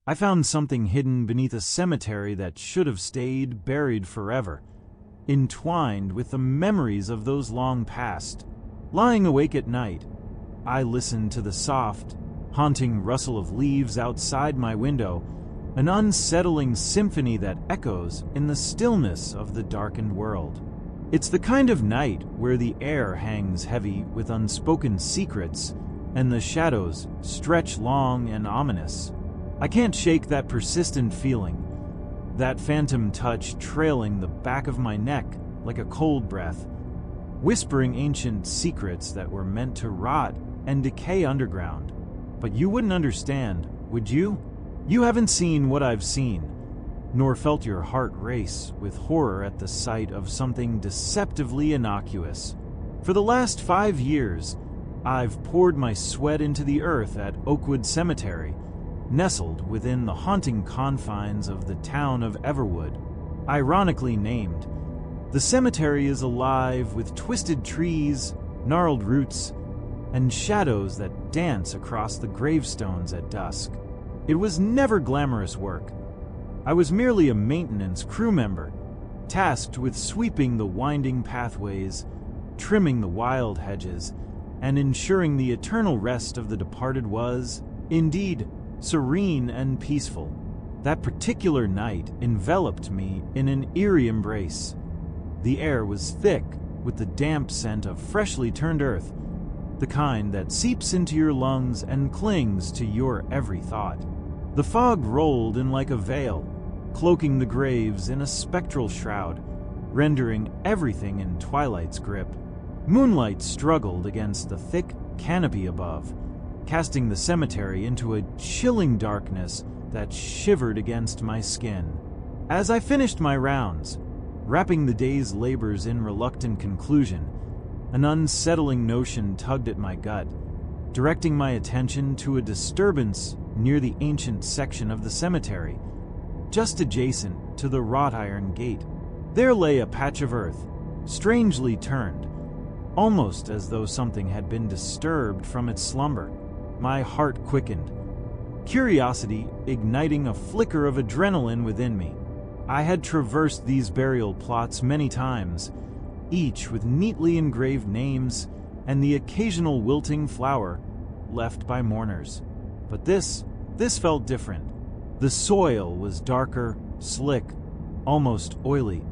I found something hidden beneath a cemetery that should have stayed buried forever, entwined with the memories of those long past. Lying awake at night, I listened to the soft, haunting rustle of leaves outside my window, an unsettling symphony that echoes in the stillness of the darkened world. It's the kind of night where the air hangs heavy with unspoken secrets and the shadows stretch long and ominous. I can't shake that persistent feeling, that phantom touch trailing the back of my neck like a cold breath, whispering ancient secrets that were meant to rot and decay underground. But you wouldn't understand, would you? You haven't seen what I've seen, nor felt your heart race with horror at the sight of something deceptively innocuous. For the last 5 years, I've poured my sweat into the earth at Oakwood Cemetery, nestled within the haunting confines of the town of Everwood. Ironically named, the cemetery is alive with twisted trees, gnarled roots, and shadows that dance across the gravestones at dusk. It was never glamorous work. I was merely a maintenance crew member, tasked with sweeping the winding pathways, trimming the wild hedges, and ensuring the eternal rest of the departed was, indeed, serene and peaceful. That particular night enveloped me in an eerie embrace. The air was thick with the damp scent of freshly turned earth, the kind that seeps into your lungs and clings to your every thought. The fog rolled in like a veil, cloaking the graves in a spectral shroud, rendering everything in twilight's grip. Moonlight struggled against the thick canopy above, casting the cemetery into a chilling darkness that shivered against my skin. As I finished my rounds, wrapping the day's labors in reluctant conclusion, an unsettling notion tugged at my gut, directing my attention to a disturbance near the ancient section of the cemetery, just adjacent to the wrought iron gate. There lay a patch of earth, strangely turned, almost as though something had been disturbed from its slumber. My heart quickened, curiosity igniting a flicker of adrenaline within me. I had traversed these burial plots many times, each with neatly engraved names and the occasional wilting flower left by mourners. But this felt different. The soil was darker, slick, almost oily,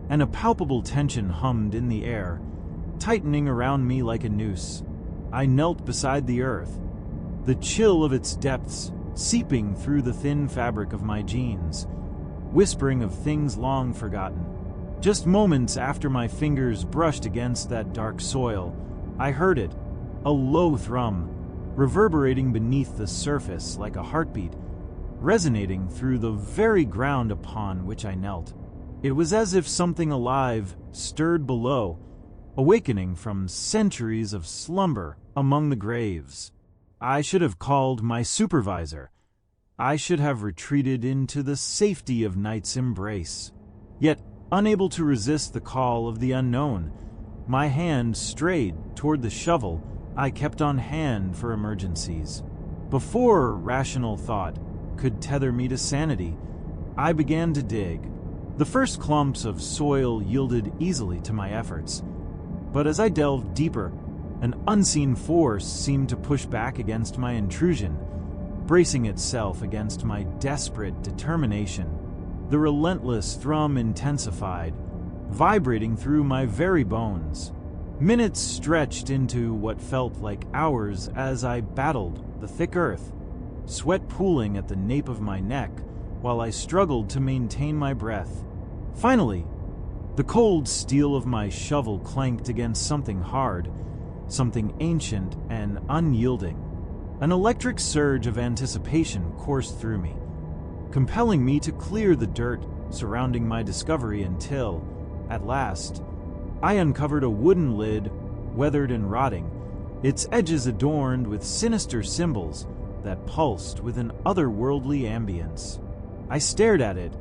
and a palpable tension hummed in the air, tightening around me like a noose. I knelt beside the earth, the chill of its depths seeping through the thin fabric of my jeans, whispering of things long forgotten. Just moments after my fingers brushed against that dark soil, I heard it, a low thrum, reverberating beneath the surface like a heartbeat, resonating through the very ground upon which I knelt. It was as if something alive stirred below, awakening from centuries of slumber among the graves. I should have called my supervisor. I should have retreated into the safety of night's embrace. Yet, unable to resist the call of the unknown, my hand strayed toward the shovel I kept on hand for emergencies. Before rational thought could tether me to sanity, I began to dig. The first clumps of soil yielded easily to my efforts, but as I delved deeper, an unseen force seemed to push back against my intrusion, bracing itself against my desperate determination. The relentless thrum intensified, vibrating through my very bones. Minutes stretched into what felt like hours as I battled the thick earth, sweat pooling at the nape of my neck while I struggled to maintain my breath. Finally, the cold steel of my shovel clanked against something hard, something ancient and unyielding. An electric surge of anticipation coursed through me, compelling me to clear the dirt surrounding my discovery until, at last, I uncovered a wooden lid, weathered and rotting, its edges adorned with sinister symbols that pulsed with an otherworldly ambience. I stared at it,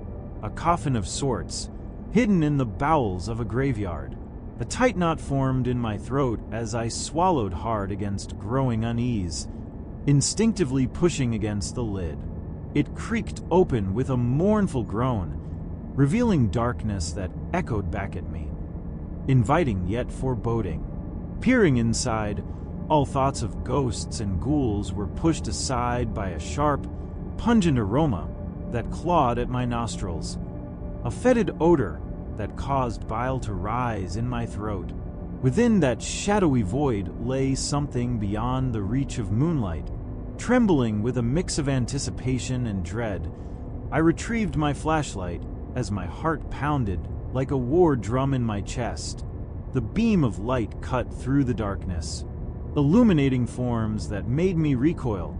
a coffin of sorts, hidden in the bowels of a graveyard. A tight knot formed in my throat as I swallowed hard against growing unease, instinctively pushing against the lid. It creaked open with a mournful groan, revealing darkness that echoed back at me, inviting yet foreboding. Peering inside, all thoughts of ghosts and ghouls were pushed aside by a sharp, pungent aroma that clawed at my nostrils, a fetid odor that caused bile to rise in my throat. Within that shadowy void lay something beyond the reach of moonlight. Trembling with a mix of anticipation and dread, I retrieved my flashlight as my heart pounded like a war drum in my chest. The beam of light cut through the darkness, illuminating forms that made me recoil,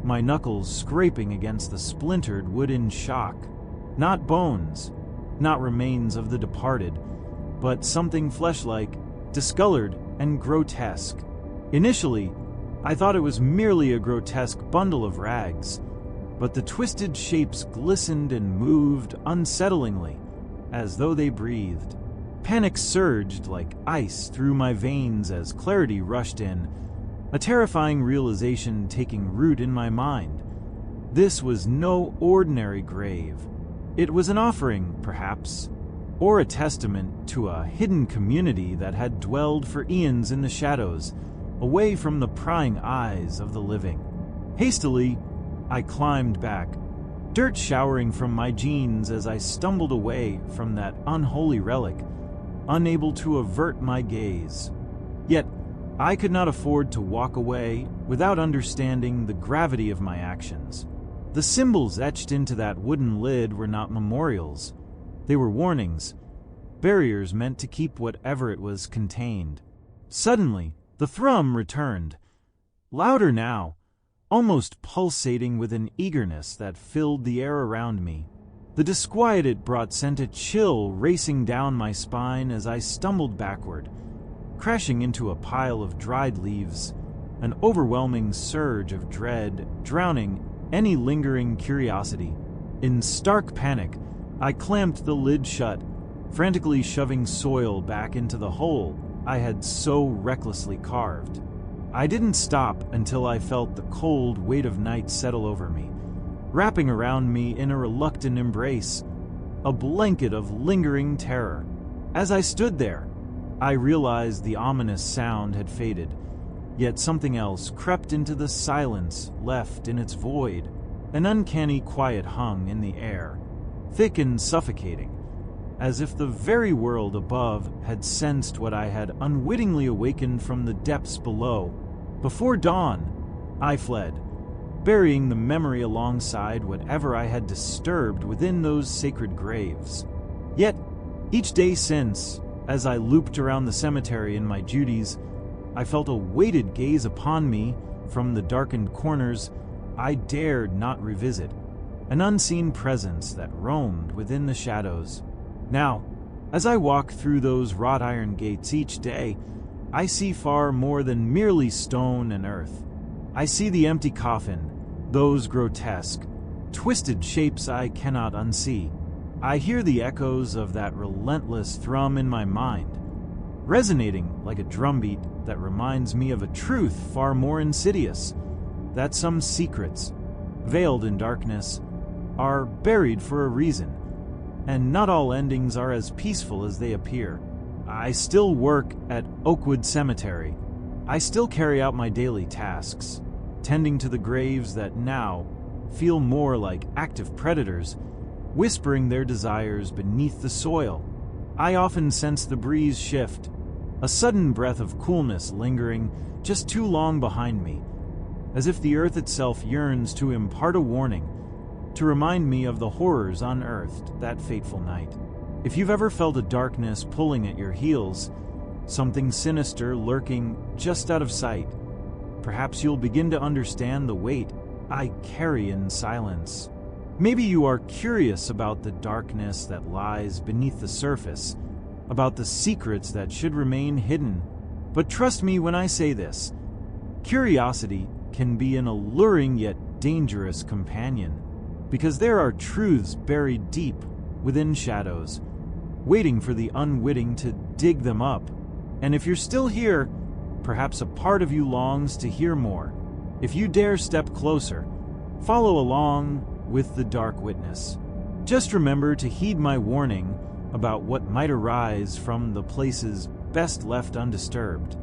my knuckles scraping against the splintered wooden shock. Not bones, not remains of the departed, but something flesh-like, discolored and grotesque. Initially, I thought it was merely a grotesque bundle of rags, but the twisted shapes glistened and moved unsettlingly, as though they breathed. Panic surged like ice through my veins as clarity rushed in, a terrifying realization taking root in my mind. This was no ordinary grave. It was an offering, perhaps, or a testament to a hidden community that had dwelled for eons in the shadows, away from the prying eyes of the living. Hastily, I climbed back, dirt showering from my jeans as I stumbled away from that unholy relic, unable to avert my gaze. Yet, I could not afford to walk away without understanding the gravity of my actions. The symbols etched into that wooden lid were not memorials. They were warnings, barriers meant to keep whatever it was contained. Suddenly, the thrum returned, louder now, almost pulsating with an eagerness that filled the air around me. The disquiet it brought sent a chill racing down my spine as I stumbled backward, crashing into a pile of dried leaves, an overwhelming surge of dread drowning any lingering curiosity. In stark panic, I clamped the lid shut, frantically shoving soil back into the hole I had so recklessly carved. I didn't stop until I felt the cold weight of night settle over me, wrapping around me in a reluctant embrace, a blanket of lingering terror. As I stood there, I realized the ominous sound had faded, yet something else crept into the silence left in its void. An uncanny quiet hung in the air, thick and suffocating, as if the very world above had sensed what I had unwittingly awakened from the depths below. Before dawn, I fled, burying the memory alongside whatever I had disturbed within those sacred graves. Yet, each day since, as I looped around the cemetery in my duties, I felt a weighted gaze upon me from the darkened corners I dared not revisit, an unseen presence that roamed within the shadows. Now, as I walk through those wrought iron gates each day, I see far more than merely stone and earth. I see the empty coffin, those grotesque, twisted shapes I cannot unsee. I hear the echoes of that relentless thrum in my mind, resonating like a drumbeat that reminds me of a truth far more insidious, that some secrets, veiled in darkness, are buried for a reason, and not all endings are as peaceful as they appear. I still work at Oakwood Cemetery. I still carry out my daily tasks, tending to the graves that now feel more like active predators, whispering their desires beneath the soil. I often sense the breeze shift, a sudden breath of coolness lingering just too long behind me, as if the earth itself yearns to impart a warning, to remind me of the horrors unearthed that fateful night. If you've ever felt a darkness pulling at your heels, something sinister lurking just out of sight, perhaps you'll begin to understand the weight I carry in silence. Maybe you are curious about the darkness that lies beneath the surface, about the secrets that should remain hidden. But trust me when I say this, curiosity can be an alluring yet dangerous companion, because there are truths buried deep within shadows, waiting for the unwitting to dig them up. And if you're still here, perhaps a part of you longs to hear more. If you dare step closer, follow along with the dark witness. Just remember to heed my warning about what might arise from the places best left undisturbed.